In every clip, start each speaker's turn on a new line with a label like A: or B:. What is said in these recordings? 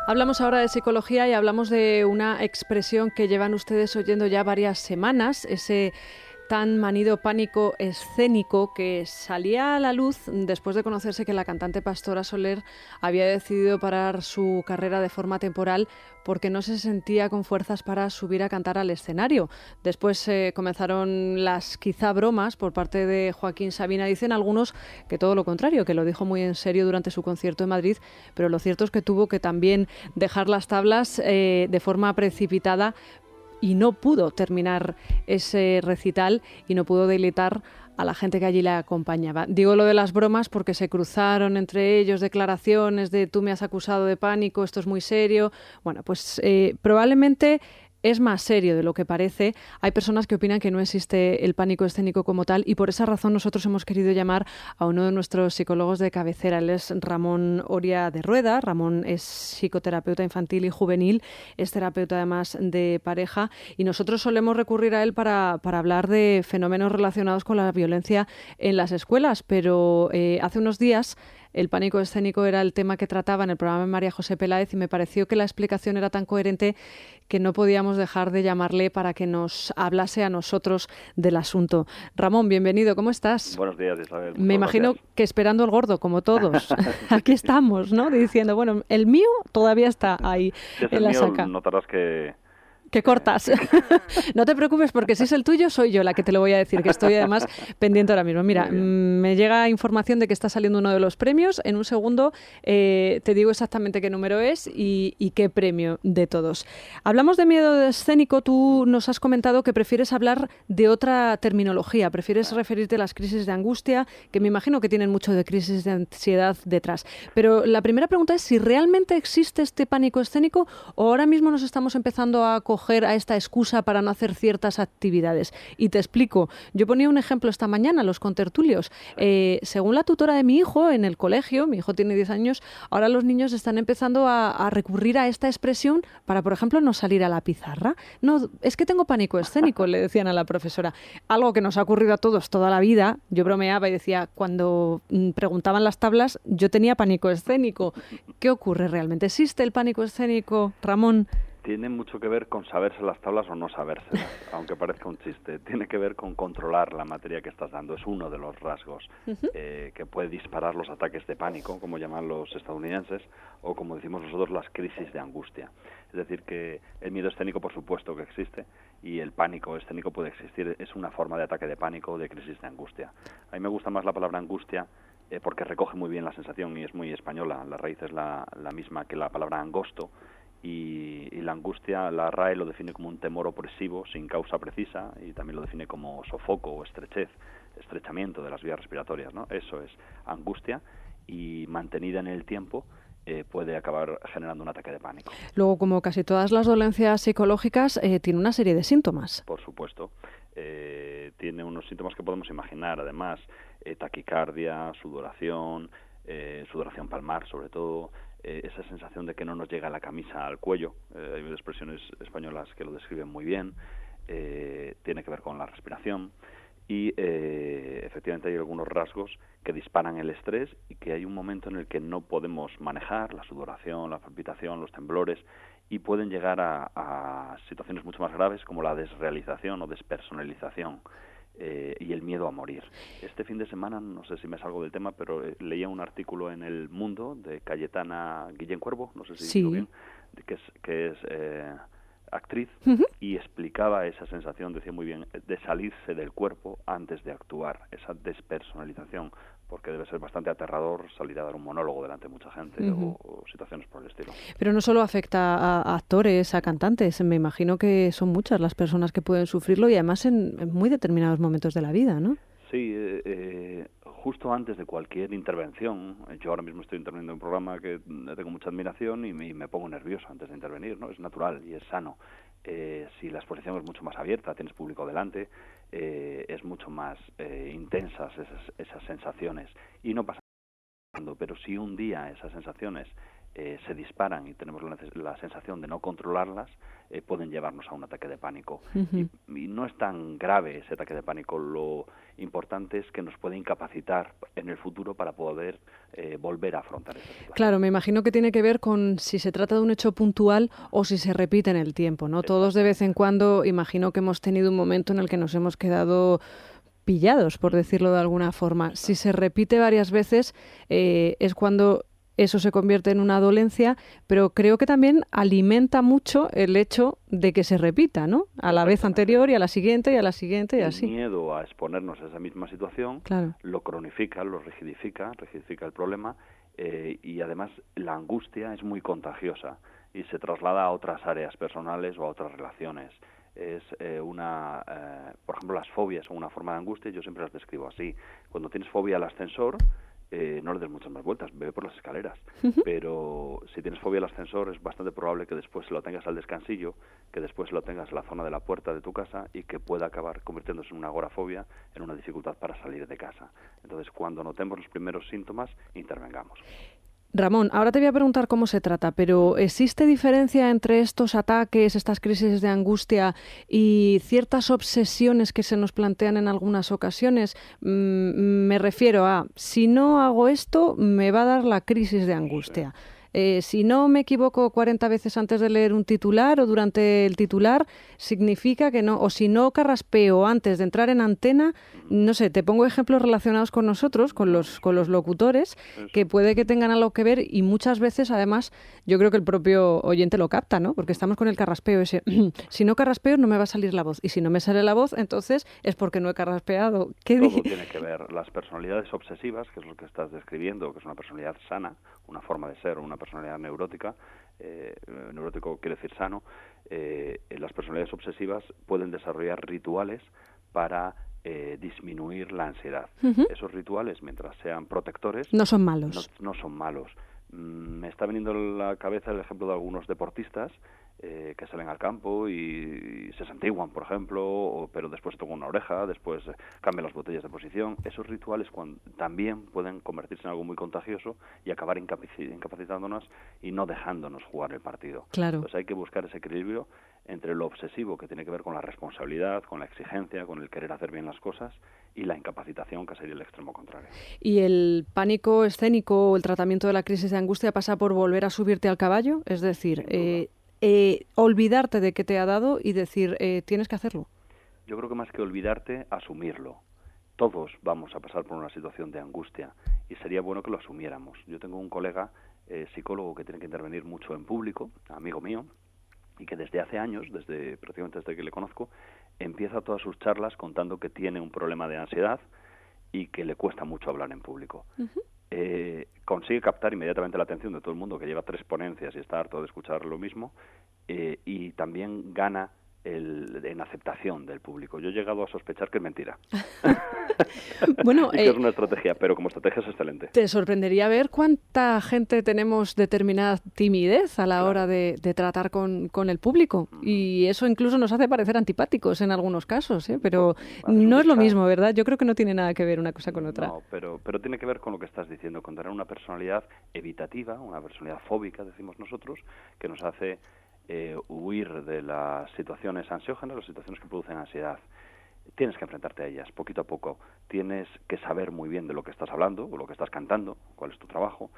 A: Hablamos ahora de psicología y hablamos de una expresión que llevan ustedes oyendo ya varias semanas, ese tan manido pánico escénico que salía a la luz después de conocerse que la cantante Pastora Soler había decidido parar su carrera de forma temporal porque no se sentía con fuerzas para subir a cantar al escenario. Después comenzaron las quizá bromas por parte de Joaquín Sabina. Dicen algunos que todo lo contrario, que lo dijo muy en serio durante su concierto en Madrid, pero lo cierto es que tuvo que también dejar las tablas de forma precipitada y no pudo terminar ese recital y no pudo deleitar a la gente que allí la acompañaba. Digo lo de las bromas porque se cruzaron entre ellos declaraciones de tú me has acusado de pánico, esto es muy serio. Bueno, pues probablemente es más serio de lo que parece. Hay personas que opinan que no existe el pánico escénico como tal y por esa razón nosotros hemos querido llamar a uno de nuestros psicólogos de cabecera. Él es Ramón Oria de Rueda. Ramón es psicoterapeuta infantil y juvenil, es terapeuta además de pareja y nosotros solemos recurrir a él para hablar de fenómenos relacionados con la violencia en las escuelas, pero hace unos días el pánico escénico era el tema que trataba en el programa de María José Peláez y me pareció que la explicación era tan coherente que no podíamos dejar de llamarle para que nos hablase a nosotros del asunto. Ramón, bienvenido, ¿cómo estás?
B: Buenos días, Isabel.
A: Me imagino que esperando el gordo, como todos. Aquí estamos, ¿no? Diciendo, bueno, el mío todavía está ahí en la saca.
B: Notarás que
A: cortas. No te preocupes porque si es el tuyo soy yo la que te lo voy a decir, que estoy además pendiente ahora mismo. Mira, me llega información de que está saliendo uno de los premios. En un segundo te digo exactamente qué número es y qué premio de todos. Hablamos de miedo escénico. Tú nos has comentado que prefieres hablar de otra terminología. Prefieres referirte a las crisis de angustia, que me imagino que tienen mucho de crisis de ansiedad detrás. Pero la primera pregunta es si realmente existe este pánico escénico o ahora mismo nos estamos empezando a coger a esta excusa para no hacer ciertas actividades. Y te explico. Yo ponía un ejemplo esta mañana, los contertulios. Según la tutora de mi hijo en el colegio, mi hijo tiene 10 años, ahora los niños están empezando a recurrir a esta expresión para, por ejemplo, no salir a la pizarra. No, es que tengo pánico escénico, le decían a la profesora. Algo que nos ha ocurrido a todos toda la vida. Yo bromeaba y decía, cuando preguntaban las tablas, yo tenía pánico escénico. ¿Qué ocurre realmente? ¿Existe el pánico escénico, Ramón?
B: Tiene mucho que ver con saberse las tablas o no sabérselas, aunque parezca un chiste. Tiene que ver con controlar la materia que estás dando. Es uno de los rasgos que puede disparar los ataques de pánico, como llaman los estadounidenses, o como decimos nosotros, las crisis de angustia. Es decir, que el miedo escénico, por supuesto que existe, y el pánico escénico puede existir. Es una forma de ataque de pánico o de crisis de angustia. A mí me gusta más la palabra angustia porque recoge muy bien la sensación y es muy española. La raíz es la misma que la palabra angosto. Y la angustia, la RAE lo define como un temor opresivo sin causa precisa y también lo define como sofoco o estrechamiento de las vías respiratorias, ¿no? Eso es angustia y mantenida en el tiempo puede acabar generando un ataque de pánico.
A: Luego, como casi todas las dolencias psicológicas, tiene una serie de síntomas.
B: Por supuesto. Tiene unos síntomas que podemos imaginar, además, taquicardia, sudoración palmar sobre todo, esa sensación de que no nos llega la camisa al cuello. Hay expresiones españolas que lo describen muy bien. Tiene que ver con la respiración y efectivamente hay algunos rasgos que disparan el estrés y que hay un momento en el que no podemos manejar, la sudoración, la palpitación, los temblores, y pueden llegar a situaciones mucho más graves como la desrealización o despersonalización. Y el miedo a morir. Este fin de semana, no sé si me salgo del tema, pero leía un artículo en El Mundo de Cayetana Guillén Cuervo, no sé si digo bien, que es actriz, y explicaba esa sensación, decía muy bien, de salirse del cuerpo antes de actuar, esa despersonalización, porque debe ser bastante aterrador salir a dar un monólogo delante de mucha gente o situaciones por el estilo.
A: Pero no solo afecta a actores, a cantantes, me imagino que son muchas las personas que pueden sufrirlo y además en muy determinados momentos de la vida, ¿no?
B: Sí, justo antes de cualquier intervención, yo ahora mismo estoy interviniendo en un programa que tengo mucha admiración y me pongo nervioso antes de intervenir, ¿no? Es natural y es sano. Si la exposición es mucho más abierta, tienes público delante, es mucho más intensas esas sensaciones y no pasa nada. Pero si un día esas sensaciones se disparan y tenemos la sensación de no controlarlas, pueden llevarnos a un ataque de pánico. Y no es tan grave ese ataque de pánico. Lo importante es que nos puede incapacitar en el futuro para poder volver a afrontar esa situación.
A: Claro, me imagino que tiene que ver con si se trata de un hecho puntual o si se repite en el tiempo, ¿no? Todos de vez en cuando, imagino que hemos tenido un momento en el que nos hemos quedado pillados, por decirlo de alguna forma. Si se repite varias veces, es cuando eso se convierte en una dolencia, pero creo que también alimenta mucho el hecho de que se repita, ¿no? A la vez anterior y a la siguiente y a la siguiente y así.
B: El miedo a exponernos a esa misma situación lo cronifica, lo rigidifica el problema, y además la angustia es muy contagiosa y se traslada a otras áreas personales o a otras relaciones. Es por ejemplo, las fobias son una forma de angustia, yo siempre las describo así. Cuando tienes fobia al ascensor, no le des muchas más vueltas, ve por las escaleras. Pero si tienes fobia al ascensor, es bastante probable que después lo tengas al descansillo, que después lo tengas en la zona de la puerta de tu casa y que pueda acabar convirtiéndose en una agorafobia, en una dificultad para salir de casa. Entonces, cuando notemos los primeros síntomas, intervengamos.
A: Ramón, ahora te voy a preguntar cómo se trata, pero ¿existe diferencia entre estos ataques, estas crisis de angustia y ciertas obsesiones que se nos plantean en algunas ocasiones? Me refiero a, si no hago esto, me va a dar la crisis de angustia. Si no me equivoco 40 veces antes de leer un titular o durante el titular, significa que no. O si no carraspeo antes de entrar en antena, no sé, te pongo ejemplos relacionados con nosotros, con los locutores, que puede que tengan algo que ver y muchas veces, además, yo creo que el propio oyente lo capta, ¿no? Porque estamos con el carraspeo ese. Si no carraspeo, no me va a salir la voz. Y si no me sale la voz, entonces es porque no he carraspeado.
B: Todo tiene que ver. Las personalidades obsesivas, que es lo que estás describiendo, que es una personalidad sana, una forma de ser, una personalidad neurótica, neurótico quiere decir sano, las personalidades obsesivas pueden desarrollar rituales para disminuir la ansiedad. Esos rituales, mientras sean protectores,
A: no son malos.
B: No son malos. Me está viniendo a la cabeza el ejemplo de algunos deportistas que salen al campo y se santiguan, por ejemplo, pero después tocan una oreja, después cambian las botellas de posición. Esos rituales también pueden convertirse en algo muy contagioso y acabar incapacitándonos y no dejándonos jugar el partido.
A: Claro.
B: Entonces hay que buscar ese equilibrio entre lo obsesivo, que tiene que ver con la responsabilidad, con la exigencia, con el querer hacer bien las cosas, y la incapacitación, que sería el extremo contrario.
A: ¿Y el pánico escénico o el tratamiento de la crisis de angustia pasa por volver a subirte al caballo? Es decir, olvidarte de que te ha dado y decir, tienes que hacerlo.
B: Yo creo que más que olvidarte, asumirlo. Todos vamos a pasar por una situación de angustia y sería bueno que lo asumiéramos. Yo tengo un colega psicólogo que tiene que intervenir mucho en público, amigo mío, y que desde hace años, prácticamente desde que le conozco, empieza todas sus charlas contando que tiene un problema de ansiedad y que le cuesta mucho hablar en público. Consigue captar inmediatamente la atención de todo el mundo, que lleva 3 ponencias y está harto de escuchar lo mismo, y también gana en aceptación del público. Yo he llegado a sospechar que es mentira.
A: Bueno,
B: y que es una estrategia, pero como estrategia es excelente.
A: Te sorprendería ver cuánta gente tenemos determinada timidez a la hora de tratar con el público. Y eso incluso nos hace parecer antipáticos en algunos casos, pero no es lo mismo, ¿verdad? Yo creo que no tiene nada que ver una cosa con otra.
B: No, pero tiene que ver con lo que estás diciendo, con tener una personalidad evitativa, una personalidad fóbica, decimos nosotros, que nos hace huir de las situaciones ansiógenas, las situaciones que producen ansiedad. Tienes que enfrentarte a ellas poquito a poco. Tienes que saber muy bien de lo que estás hablando o lo que estás cantando, cuál es tu trabajo.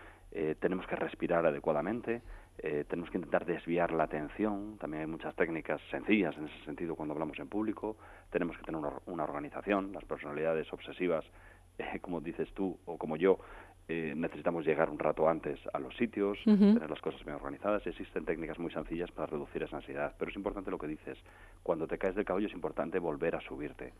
B: Tenemos que respirar adecuadamente. Tenemos que intentar desviar la atención. También hay muchas técnicas sencillas en ese sentido cuando hablamos en público. Tenemos que tener una organización. Las personalidades obsesivas, como dices tú o como yo, necesitamos llegar un rato antes a los sitios, tener las cosas bien organizadas. Existen técnicas muy sencillas para reducir esa ansiedad, pero es importante lo que dices. Cuando te caes del caballo es importante volver a subirte.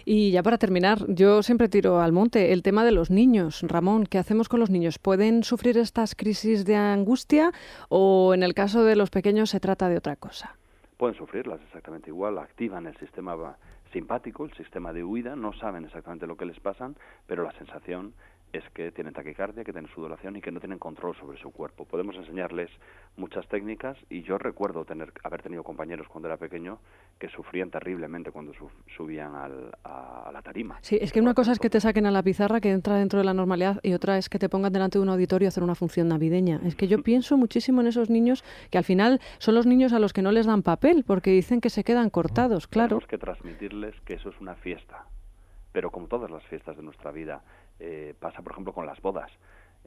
A: Y ya para terminar, yo siempre tiro al monte el tema de los niños. Ramón, ¿qué hacemos con los niños? ¿Pueden sufrir estas crisis de angustia o en el caso de los pequeños se trata de otra cosa?
B: Pueden sufrirlas exactamente igual, activan el sistema simpático, el sistema de huida, no saben exactamente lo que les pasa, pero la sensación es que tienen taquicardia, que tienen sudoración y que no tienen control sobre su cuerpo. Podemos enseñarles muchas técnicas y yo recuerdo haber tenido compañeros cuando era pequeño que sufrían terriblemente cuando subían a la tarima.
A: Sí, es que una cosa es que te saquen a la pizarra, que entra dentro de la normalidad, y otra es que te pongan delante de un auditorio a hacer una función navideña. Es que yo pienso muchísimo en esos niños que al final son los niños a los que no les dan papel porque dicen que se quedan cortados, claro.
B: Tenemos que transmitirles que eso es una fiesta, pero como todas las fiestas de nuestra vida, pasa por ejemplo con las bodas,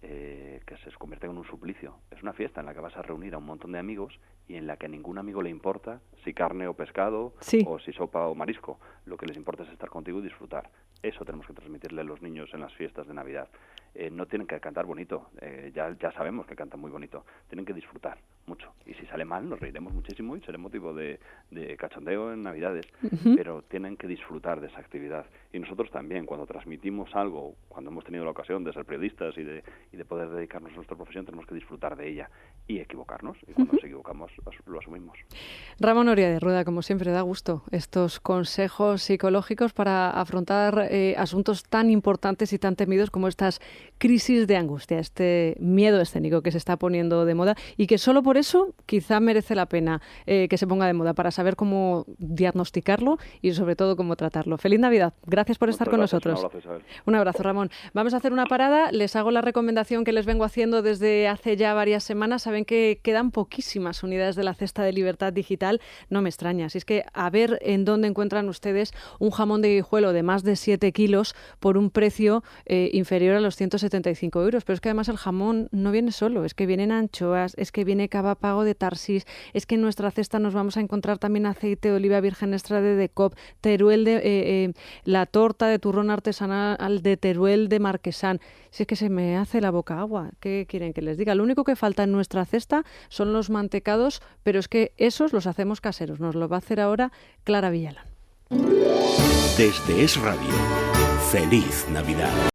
B: que se convierten en un suplicio. Es una fiesta en la que vas a reunir a un montón de amigos y en la que a ningún amigo le importa si carne o pescado, sí, o si sopa o marisco. Lo que les importa es estar contigo y disfrutar. Eso tenemos que transmitirle a los niños en las fiestas de Navidad. No tienen que cantar bonito, ya sabemos que cantan muy bonito, tienen que disfrutar mucho. Y si sale mal nos reiremos muchísimo y será motivo de cachondeo en Navidades, pero tienen que disfrutar de esa actividad. Y nosotros también, cuando transmitimos algo, cuando hemos tenido la ocasión de ser periodistas y de poder dedicarnos a nuestra profesión, tenemos que disfrutar de ella y equivocarnos. Y cuando nos equivocamos, lo asumimos.
A: Ramón Oria de Rueda, como siempre, da gusto estos consejos psicológicos para afrontar asuntos tan importantes y tan temidos como estas crisis de angustia, este miedo escénico que se está poniendo de moda y que solo por eso quizá merece la pena que se ponga de moda, para saber cómo diagnosticarlo y sobre todo cómo tratarlo. Feliz Navidad. Gracias por estar con nosotros.
B: Un abrazo, Isabel.
A: Un abrazo, Ramón. Vamos a hacer una parada. Les hago la recomendación que les vengo haciendo desde hace ya varias semanas. Saben que quedan poquísimas unidades de la cesta de Libertad Digital. No me extraña. Si es que a ver en dónde encuentran ustedes un jamón de Guijuelo de más de 7 kilos por un precio inferior a los 175 euros. Pero es que además el jamón no viene solo. Es que vienen anchoas, es que viene cava pago de Tarsis, es que en nuestra cesta nos vamos a encontrar también aceite de oliva virgen extra de Coop, Teruel la torta de turrón artesanal de Teruel de Marquesán. Si es que se me hace la boca agua. ¿Qué quieren que les diga? Lo único que falta en nuestra cesta son los mantecados, pero es que esos los hacemos caseros. Nos lo va a hacer ahora Clara Villalán.
C: Desde Es Radio, feliz Navidad.